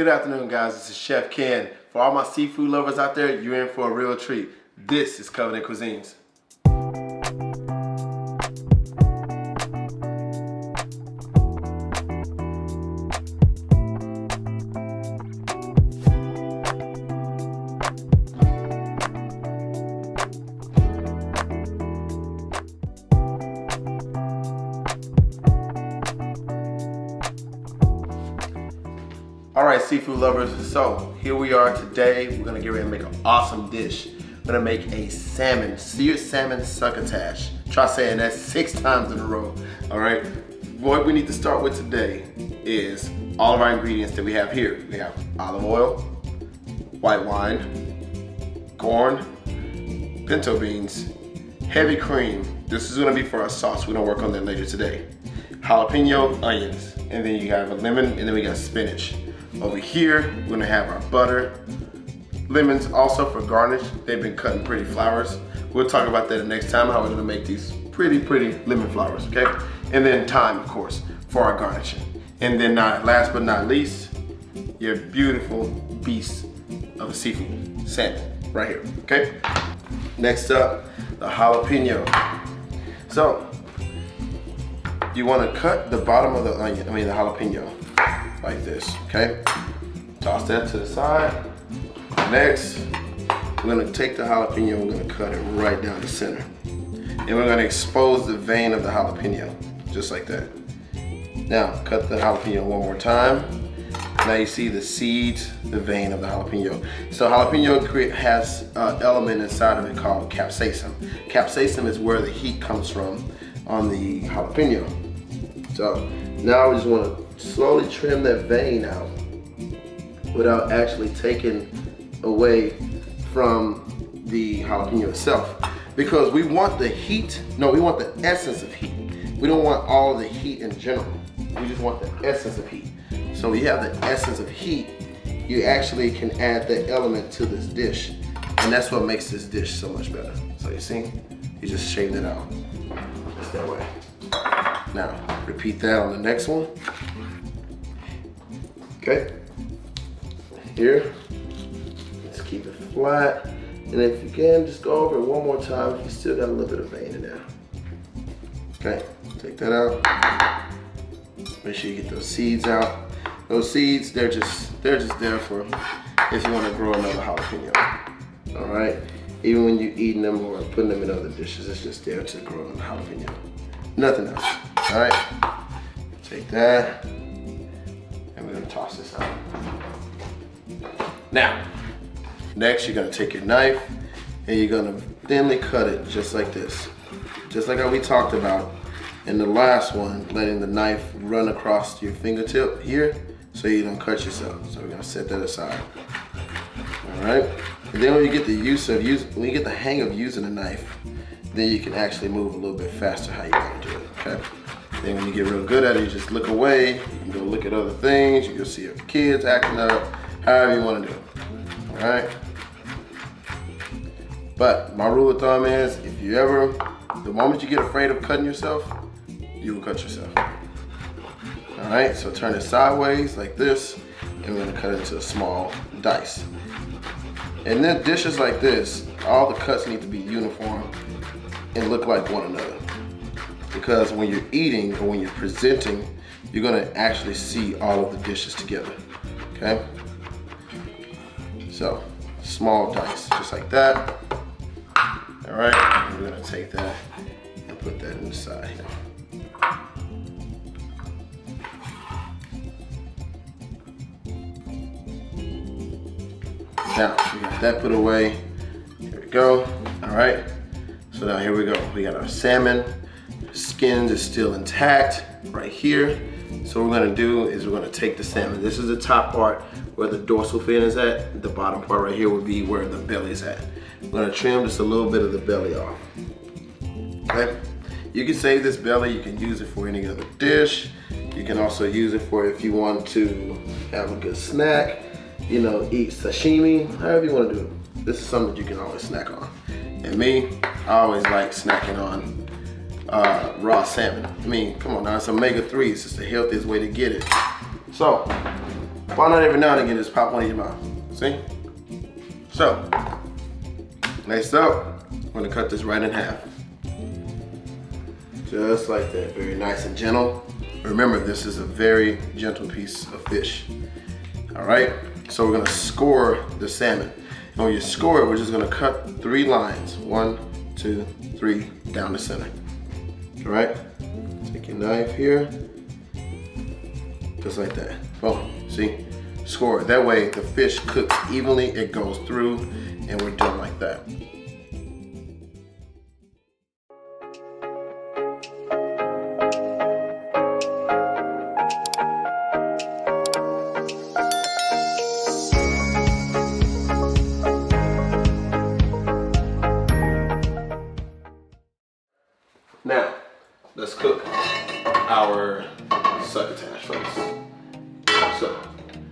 Good afternoon, guys. This is Chef Ken. For all my seafood lovers out there, you're in for a real treat. This is Covenant Cuisines. All right, seafood lovers, so here we are today. We're gonna get ready to make an awesome dish. We're gonna make a seared salmon succotash. Try saying that 6 times in a row, all right? What we need to start with today is all of our ingredients that we have here. We have olive oil, white wine, corn, pinto beans, heavy cream. This is gonna be for our sauce. We're gonna work on that later today. Jalapeno, onions, and then you have a lemon, and then we got spinach. Over here, we're gonna have our butter, lemons also for garnish. They've been cutting pretty flowers. We'll talk about that the next time, how we're gonna make these pretty lemon flowers, okay? And then thyme, of course, for our garnishing. And then last but not least, your beautiful beast of a seafood, salmon, right here, okay? Next up, the jalapeno. So, you wanna cut the bottom of the jalapeno, like this, okay? Toss that to the side. Next, we're gonna take the jalapeno, we're gonna cut it right down the center. And we're gonna expose the vein of the jalapeno, just like that. Now, cut the jalapeno one more time. Now you see the seeds, the vein of the jalapeno. So jalapeno has an element inside of it called capsaicin. Capsaicin is where the heat comes from on the jalapeno. So now we just wanna slowly trim that vein out without actually taking away from the jalapeno itself. Because we want the heat, no, we want the essence of heat. We don't want all of the heat in general. We just want the essence of heat. So when you have the essence of heat, you actually can add that element to this dish. And that's what makes this dish so much better. So you see, you just shave it out, just that way. Now, repeat that on the next one. Okay, here, let's keep it flat. And if you can, just go over it one more time if you still got a little bit of vein in there. Okay, take that out. Make sure you get those seeds out. Those seeds, they're just there for if you want to grow another jalapeno. All right, even when you're eating them or putting them in other dishes, it's just there to grow another jalapeno. Nothing else. All right, take that. We're gonna toss this out. Now, next you're gonna take your knife and you're gonna thinly cut it just like this. Just like how we talked about in the last one, letting the knife run across your fingertip here so you don't cut yourself. So we're gonna set that aside. All right, and then when you get the hang of using a knife, then you can actually move a little bit faster how you wanna do it, okay? Then when you get real good at it, you just look away. You can go look at other things. You can see your kids acting up, however you want to do it. All right? But my rule of thumb is, if you ever, the moment you get afraid of cutting yourself, you will cut yourself. All right, so turn it sideways like this, and we're gonna cut it into a small dice. And then dishes like this, all the cuts need to be uniform and look like one another. Because when you're eating or when you're presenting, you're gonna actually see all of the dishes together, okay? So, small dice, just like that. All right, and we're gonna take that and put that in the side here. Now, we got that put away. Here we go, all right? So now here we go. We got our salmon. Skins is still intact right here. So what we're gonna do is we're gonna take the salmon. This is the top part where the dorsal fin is at. The bottom part right here would be where the belly is at. We're gonna trim just a little bit of the belly off. Okay? You can save this belly, you can use it for any other dish. You can also use it for if you want to have a good snack, you know, eat sashimi, however you wanna do it. This is something that you can always snack on. And me, I always like snacking on raw salmon. I mean, come on now, it's omega-3s. It's the healthiest way to get it. So, Why not every now and again just pop one in your mouth? See? So, next up, I'm gonna cut this right in half. Just like that, very nice and gentle. Remember, this is a very gentle piece of fish. All right, so we're gonna score the salmon. And when you score it, we're just gonna cut 3 lines. 1, 2, 3, down the center. All right, take your knife here, just like that. Boom, see? Score it. That way the fish cooks evenly, it goes through, and we're done like that. Now, let's cook our succotash first. So,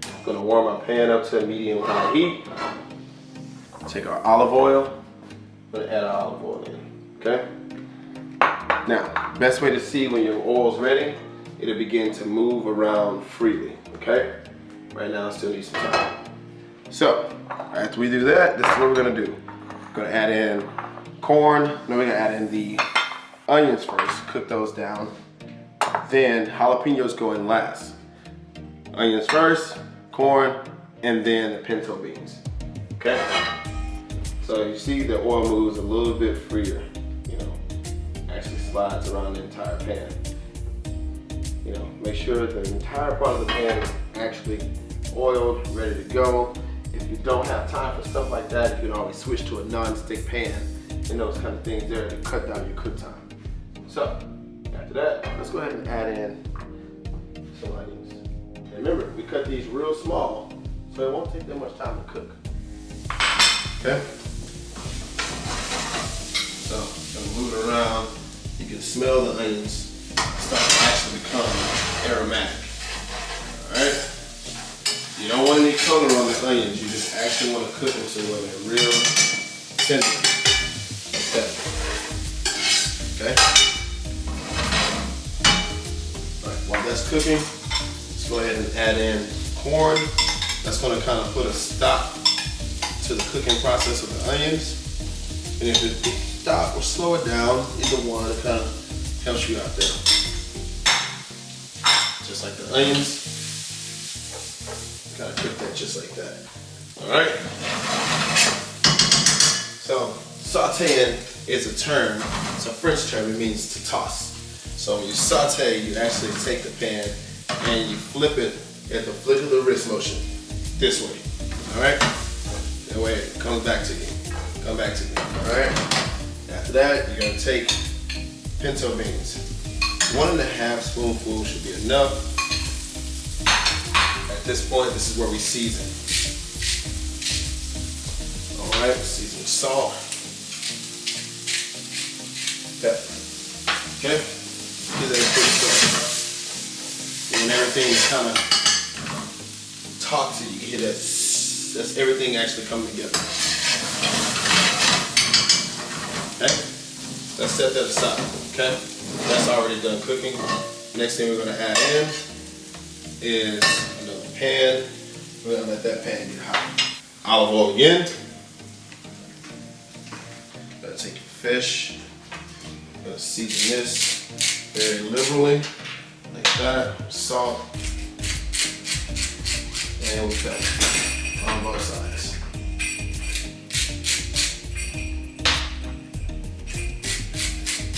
I'm gonna warm our pan up to medium high heat. Take our olive oil. I'm gonna add our olive oil in, okay? Now, best way to see when your oil's ready, it'll begin to move around freely, okay? Right now, it still needs some time. So, after we do that, this is what we're gonna do. We're gonna add in corn, then we're gonna add in the onions first, cook those down. Then jalapenos go in last. Onions first, corn, and then the pinto beans, okay? So you see the oil moves a little bit freer, you know, actually slides around the entire pan. You know, make sure the entire part of the pan is actually oiled, ready to go. If you don't have time for stuff like that, you can always switch to a non-stick pan and those kind of things there to cut down your cook time. So, after that, let's go ahead and add in some onions. And remember, we cut these real small, so it won't take that much time to cook. Okay? So, gonna move it around. You can smell the onions start to actually become aromatic. Alright? You don't want any color on the onions, you just actually want to cook them to where they're real tender. Like that. Okay? While that's cooking, let's go ahead and add in corn. That's going to kind of put a stop to the cooking process of the onions. And if it stop or slow it down, either one, it kind of helps you out there. Just like the onions. Kind of cook that just like that. All right. So sauteing is a term. It's a French term. It means to toss. So when you saute, you actually take the pan and you flip it at the flick of the wrist motion this way. All right. That way it comes back to you. Come back to you. All right. After that, you're gonna take pinto beans. 1½ spoonful should be enough. At this point, this is where we season. All right, season with salt, pepper. Okay, get that pretty quick. When everything's kind of talk to you, you hear that. That's everything actually coming together. Okay, let's set that aside. Okay, that's already done cooking. Next thing we're gonna add in is another pan. We're gonna let that pan get hot. Olive oil again. Gotta take your fish. Gonna season this very liberally, like that. Salt, and with pepper on both sides.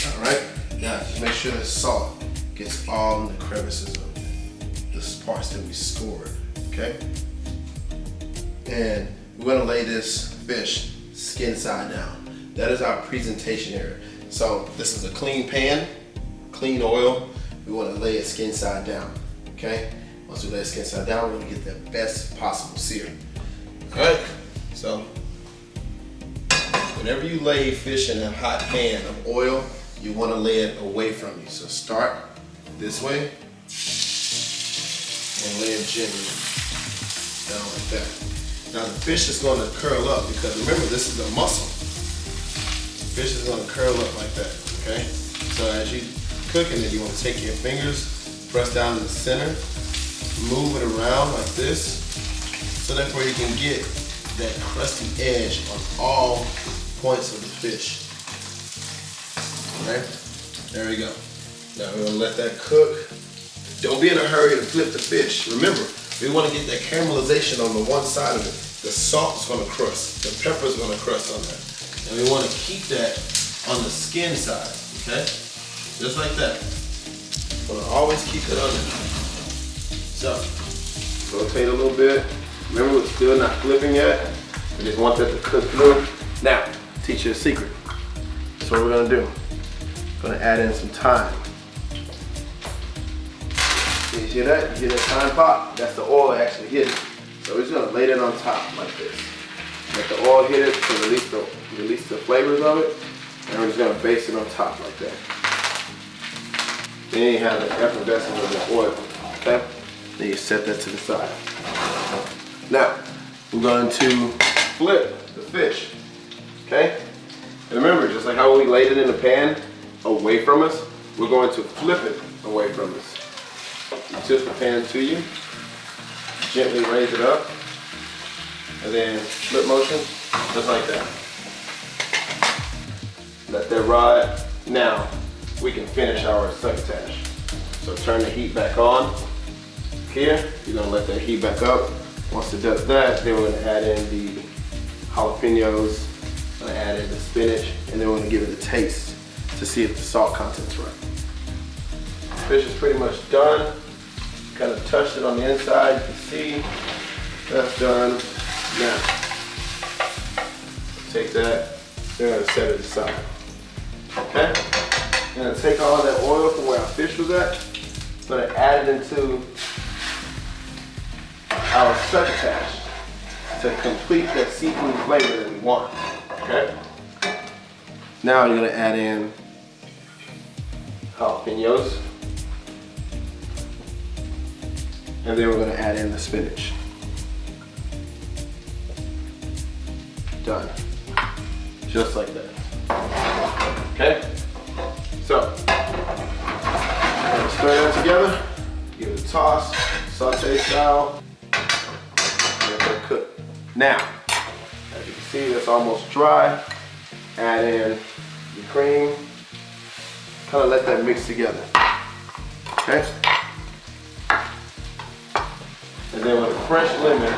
All right. Now just make sure the salt gets all in the crevices of the parts that we scored, okay? And we're gonna lay this fish skin side down. That is our presentation area. So this is a clean pan, clean oil. We wanna lay it skin side down, okay? Once we lay it skin side down, we're gonna get the best possible sear. All right, so whenever you lay fish in a hot pan of oil, you wanna lay it away from you. So start this way and lay it gently down like that. Now the fish is going to curl up because remember, this is the muscle. The fish is going to curl up like that, okay? So as you cooking it, you want to take your fingers, press down in the center, move it around like this, so that way you can get that crusty edge on all points of the fish. Okay, there we go. Now we're gonna let that cook. Don't be in a hurry to flip the fish. Remember, we want to get that caramelization on the one side of it. The salt is gonna crust, the pepper is gonna crust on that. And we want to keep that on the skin side, okay? Just like that. We're gonna always keep it under. So, rotate a little bit. Remember, we're still not flipping yet. We just want that to cook through. Now, teach you a secret. That's what we're gonna do. We're gonna add in some thyme. You hear that? You hear that thyme pop? That's the oil actually hitting. So we're just gonna lay that on top like this. Let the oil hit it to release the flavors of it. And we're just gonna base it on top like that. Then you have the effervescence of the oil, okay? Then you set that to the side. Now, we're going to flip the fish, okay? And remember, just like how we laid it in the pan away from us, we're going to flip it away from us. You tilt the pan to you, gently raise it up, and then flip motion, just like that. Let that ride. Now, we can finish our succotash. So turn the heat back on. Here, you're gonna let that heat back up. Once it does that, then we're gonna add in the jalapenos, gonna add in the spinach, and then we're gonna give it a taste to see if the salt content's right. Fish is pretty much done. Kind of touched it on the inside, you can see. That's done. Now, take that, we're gonna set it aside. Okay? I'm gonna take all that oil from where our fish was at. I'm gonna add it into our succotash to complete that seafood flavor that we want. Okay? Now you're gonna add in jalapenos. And then we're gonna add in the spinach. Done. Just like that. Okay? So, stir that together, give it a toss, saute style, let that cook. Now, as you can see, that's almost dry. Add in the cream, kind of let that mix together. Okay? And then with a fresh lemon,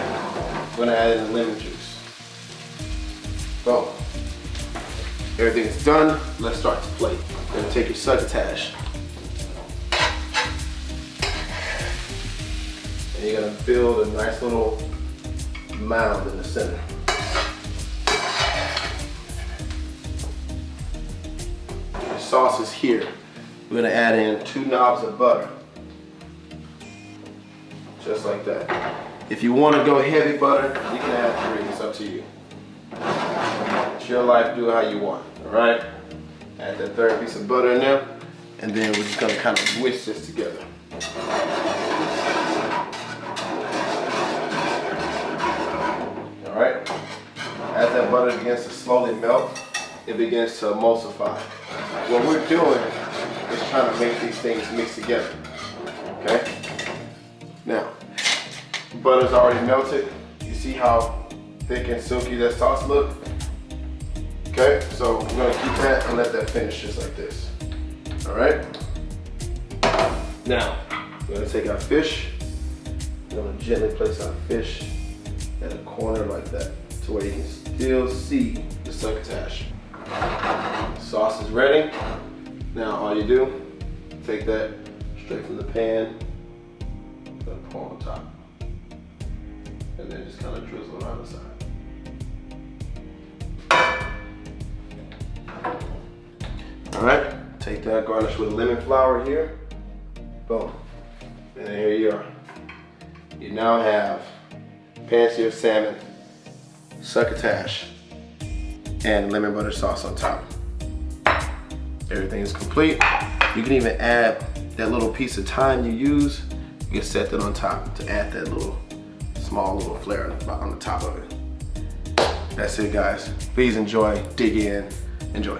we're gonna add in the lemon juice. Boom. Everything's done, let's start to plate. You're gonna take your succotash. And you're gonna build a nice little mound in the center. Your sauce is here. We're gonna add in 2 knobs of butter. Just like that. If you wanna go heavy butter, you can add 3, it's up to you. It's your life, do it how you want, all right? Add that 3rd piece of butter in there, and then we're just gonna kind of whisk this together. All right? As that butter begins to slowly melt, it begins to emulsify. What we're doing is trying to make these things mix together, okay? Now, butter's already melted. You see how thick and silky that sauce look? Okay, so we're gonna keep that and let that finish just like this. All right? Now, we're gonna take our fish. We're gonna gently place our fish at a corner like that to where you can still see the succotash. Sauce is ready. Now all you do, take that straight from the pan, gonna pour on top. And then just kind of drizzle around the side. All right, take that, garnish with lemon flower here. Boom. And then here you are. You now have pan-seared salmon, succotash, and lemon butter sauce on top. Everything is complete. You can even add that little piece of thyme you use. You can set that on top to add that little small little flair on the top of it. That's it, guys. Please enjoy, dig in, enjoy.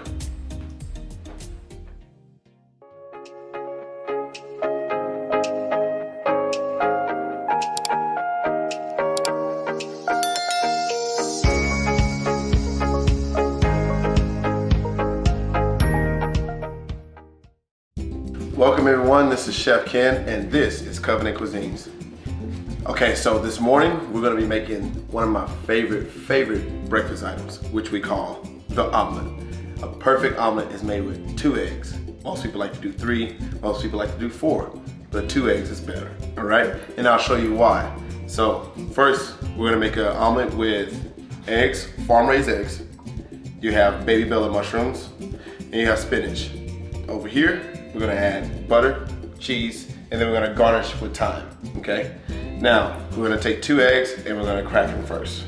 Welcome everyone, this is Chef Ken and this is Covenant Cuisines. Okay, so this morning we're gonna be making one of my favorite breakfast items, which we call the omelet. A perfect omelet is made with 2 eggs. Most people like to do 3, most people like to do 4, but 2 eggs is better, all right? And I'll show you why. So first, we're gonna make an omelet with eggs, farm-raised eggs. You have baby bella mushrooms, and you have spinach. Over here, we're gonna add butter, cheese, and then we're gonna garnish with thyme, okay? Now, we're gonna take 2 eggs and we're gonna crack them first.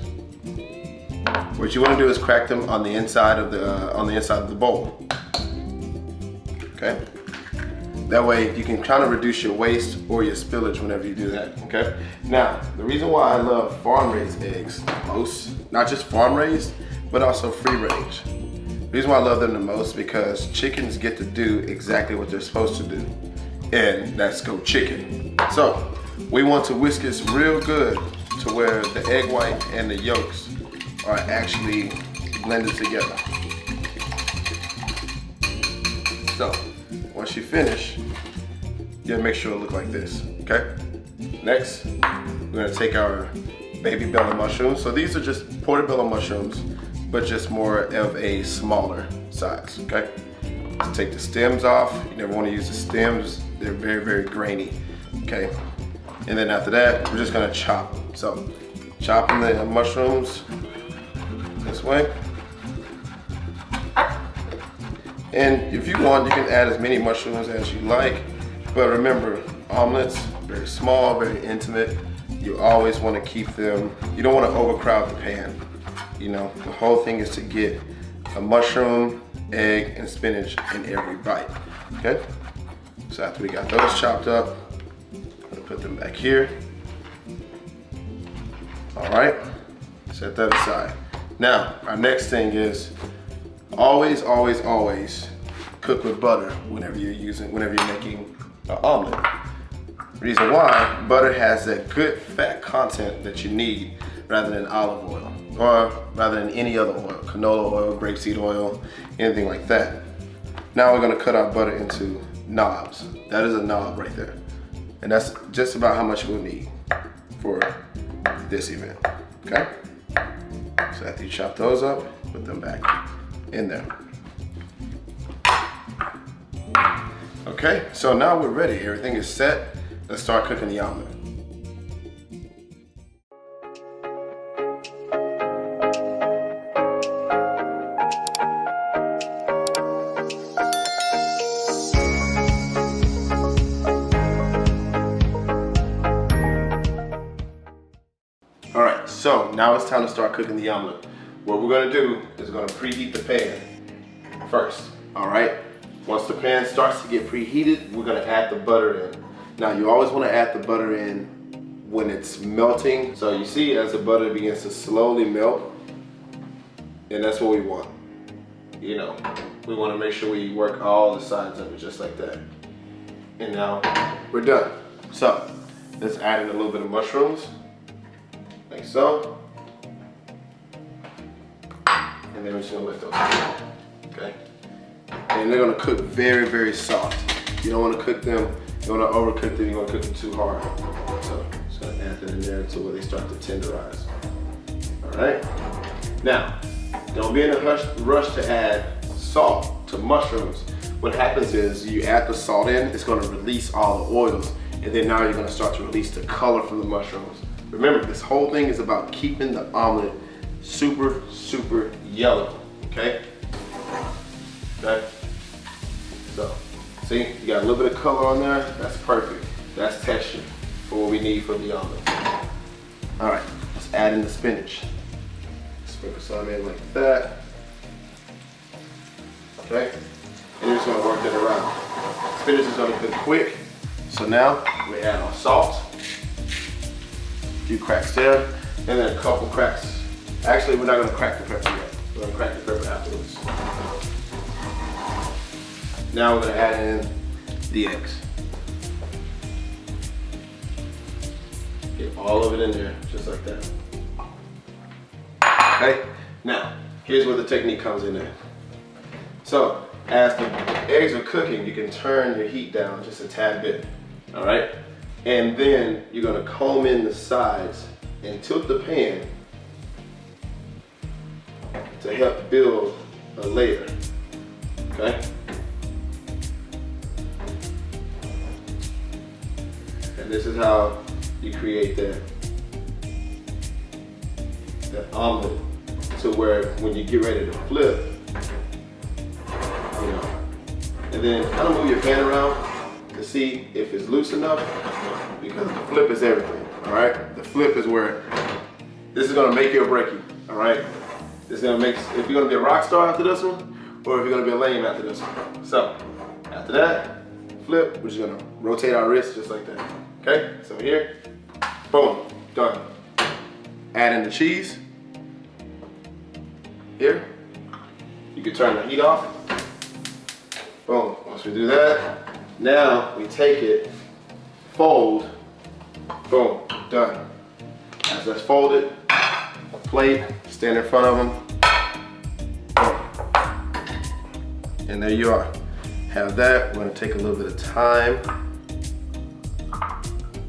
What you wanna do is crack them on the inside of the bowl, okay? That way you can kind of reduce your waste or your spillage whenever you do that, okay? Now, the reason why I love farm-raised eggs the most, not just farm-raised, but also free-range. The reason why I love them the most because chickens get to do exactly what they're supposed to do, and that's go chicken. So, we want to whisk this real good to where the egg white and the yolks are actually blended together. So, once you finish, you gotta make sure it look like this, okay? Next, we're gonna take our baby bella mushrooms. So these are just portobello mushrooms, but just more of a smaller size, okay? Let's take the stems off. You never wanna use the stems. They're very grainy, okay? And then after that, we're just gonna chop them. So, chopping the mushrooms this way. And if you want, you can add as many mushrooms as you like, but remember, omelets, very small, very intimate. You always wanna keep them, you don't wanna overcrowd the pan. You know, the whole thing is to get a mushroom, egg, and spinach in every bite, okay? So after we got those chopped up, I'm gonna put them back here. All right, set that aside. Now, our next thing is always cook with butter whenever you're making an omelet. Reason why, butter has that good fat content that you need rather than olive oil, or rather than any other oil, canola oil, grapeseed oil, anything like that. Now we're gonna cut our butter into knobs. That is a knob right there. And that's just about how much we'll need for this event, okay? So after you chop those up, put them back in there. Okay, so now we're ready. Everything is set. Let's start cooking the omelet. All right, so now it's time to start cooking the omelet. What we're gonna do is gonna preheat the pan first, all right? Once the pan starts to get preheated, we're gonna add the butter in. Now, you always wanna add the butter in when it's melting. So you see as the butter begins to slowly melt, and that's what we want. You know, we wanna make sure we work all the sides of it just like that. And now we're done. So, let's add in a little bit of mushrooms, like so. And then we're just gonna let those cook, okay? And they're gonna cook very soft. You don't wanna cook them, you don't wanna overcook them, you wanna cook them too hard. So just gonna add them in there until where they start to tenderize. All right? Now, don't be in a rush to add salt to mushrooms. What happens is you add the salt in, it's gonna release all the oils, and then now you're gonna start to release the color from the mushrooms. Remember, this whole thing is about keeping the omelet super yellow, okay? Okay? So, see, you got a little bit of color on there, that's perfect. That's texture for what we need for the omelet. All right, let's add in the spinach. Sprinkle some in like that. Okay? And you're just gonna work it around. Spinach is gonna cook quick. So now, we add our salt. A few cracks there, and then a couple cracks. Actually, we're not gonna crack the pepper yet. We're gonna crack the pepper afterwards. Now we're gonna add in the eggs. Get all of it in there, just like that. Okay, now, here's where the technique comes in there. So, as the eggs are cooking, you can turn your heat down just a tad bit, all right? And then you're gonna comb in the sides and tilt the pan to help build a layer, okay? And this is how you create that omelet, to where when you get ready to flip, you know, and then kind of move your pan around to see if it's loose enough, because the flip is everything, all right? The flip is where, this is gonna make you or break you, all right? This is gonna make, if you're gonna be a rock star after this one, or if you're gonna be a lame after this one. So, after that, flip, we're just gonna rotate our wrist just like that, okay? So here, boom, done. Add in the cheese. Here, you can turn the heat off. Boom, once we do that, now we take it, fold, boom, done. As that's folded, plate, stand in front of them, boom. And there you are. Have that, we're gonna take a little bit of thyme,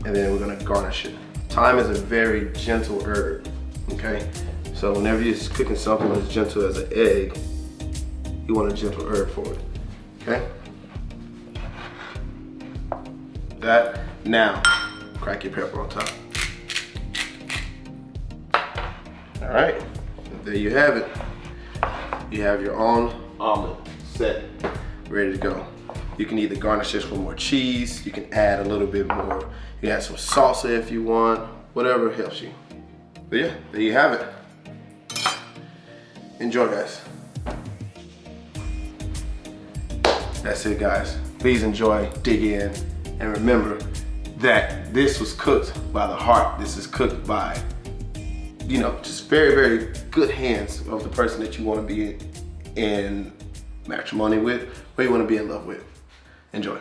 and then we're gonna garnish it. Thyme is a very gentle herb, okay? So whenever you're cooking something as gentle as an egg, you want a gentle herb for it, okay? That, now, crack your pepper on top. All right, there you have it. You have your own omelet set, ready to go. You can either garnish this with more cheese, you can add a little bit more, you can add some salsa if you want, whatever helps you. But yeah, there you have it. Enjoy, guys. That's it, guys. Please enjoy, dig in, and remember that this was cooked by the heart. This is cooked by, you know, just very, very good hands of the person that you want to be in matrimony with, or you want to be in love with. Enjoy.